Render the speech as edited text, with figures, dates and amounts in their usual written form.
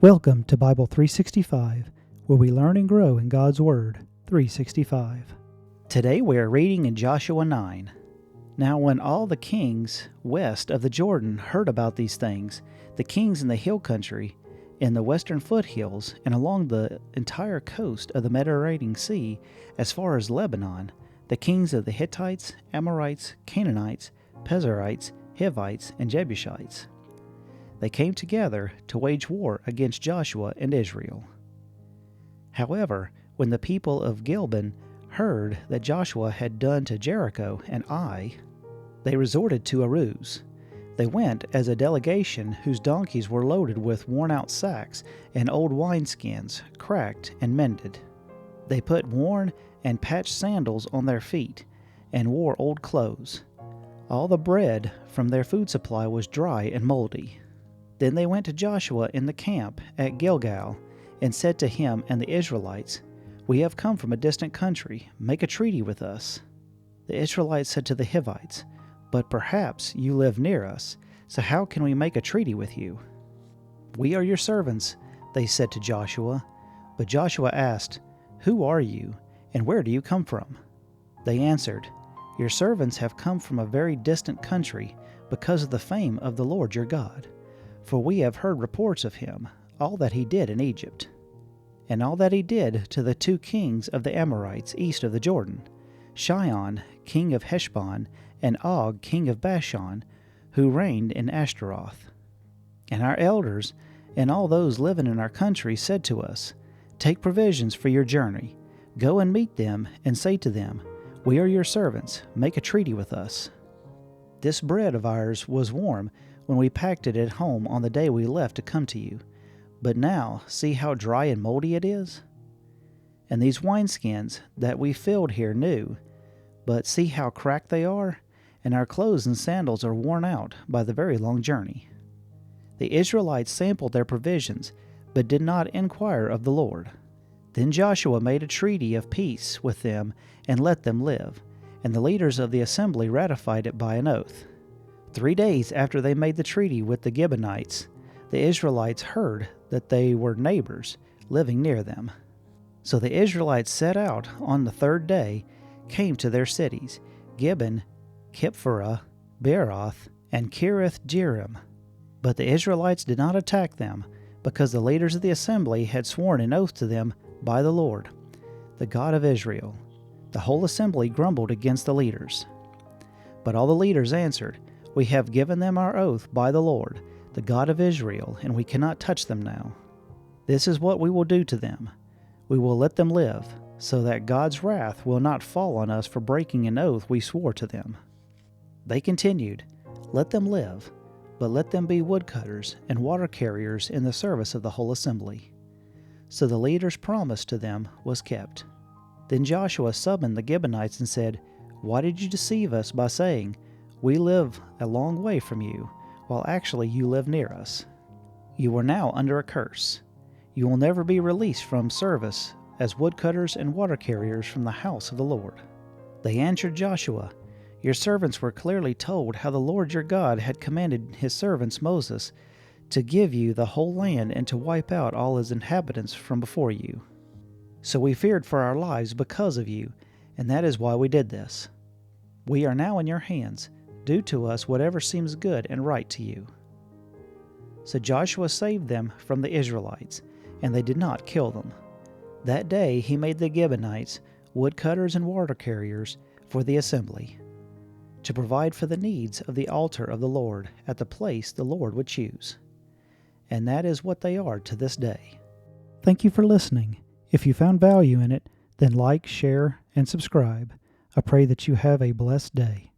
Welcome to Bible 365, where we learn and grow in God's Word 365. Today we are reading in Joshua 9. Now when all the kings west of the Jordan heard about these things, the kings in the hill country, in the western foothills, and along the entire coast of the Mediterranean Sea, as far as Lebanon, the kings of the Hittites, Amorites, Canaanites, Perizzites, Hivites, and Jebusites, they came together to wage war against Joshua and Israel. However, when the people of Gilbin heard that Joshua had done to Jericho and Ai, they resorted to a ruse. They went as a delegation whose donkeys were loaded with worn-out sacks and old wineskins, cracked and mended. They put worn and patched sandals on their feet and wore old clothes. All the bread from their food supply was dry and moldy. Then they went to Joshua in the camp at Gilgal and said to him and the Israelites, "We have come from a distant country. Make a treaty with us." The Israelites said to the Hivites, "But perhaps you live near us, so how can we make a treaty with you?" "We are your servants," they said to Joshua. But Joshua asked, "Who are you, and where do you come from?" They answered, "Your servants have come from a very distant country because of the fame of the Lord your God. For we have heard reports of him, all that he did in Egypt, and all that he did to the two kings of the Amorites east of the Jordan, Sihon, king of Heshbon, and Og, king of Bashan, who reigned in Ashtaroth. And our elders and all those living in our country said to us, 'Take provisions for your journey. Go and meet them, and say to them, We are your servants. Make a treaty with us.' This bread of ours was warm when we packed it at home on the day we left to come to you. But now see how dry and moldy it is? And these wineskins that we filled here new, but see how cracked they are, and our clothes and sandals are worn out by the very long journey." The Israelites sampled their provisions, but did not inquire of the Lord. Then Joshua made a treaty of peace with them and let them live, and the leaders of the assembly ratified it by an oath. 3 days after they made the treaty with the Gibeonites, the Israelites heard that they were neighbors living near them. So the Israelites set out on the 3rd day, came to their cities, Gibeon, Kipharah, Beeroth, and Kiriath-jearim. But the Israelites did not attack them, because the leaders of the assembly had sworn an oath to them by the Lord, the God of Israel. The whole assembly grumbled against the leaders. But all the leaders answered, "We have given them our oath by the Lord, the God of Israel, and we cannot touch them now. This is what we will do to them. We will let them live, so that God's wrath will not fall on us for breaking an oath we swore to them." They continued, "Let them live, but let them be woodcutters and water carriers in the service of the whole assembly." So the leader's promise to them was kept. Then Joshua summoned the Gibeonites and said, "Why did you deceive us by saying, 'We live a long way from you,' while actually you live near us? You are now under a curse. You will never be released from service as woodcutters and water carriers from the house of the Lord." They answered Joshua, "Your servants were clearly told how the Lord your God had commanded his servants Moses to give you the whole land and to wipe out all its inhabitants from before you. So we feared for our lives because of you, and that is why we did this. We are now in your hands. Do to us whatever seems good and right to you." So Joshua saved them from the Israelites, and they did not kill them. That day he made the Gibeonites woodcutters and water carriers for the assembly, to provide for the needs of the altar of the Lord at the place the Lord would choose. And that is what they are to this day. Thank you for listening. If you found value in it, then like, share, and subscribe. I pray that you have a blessed day.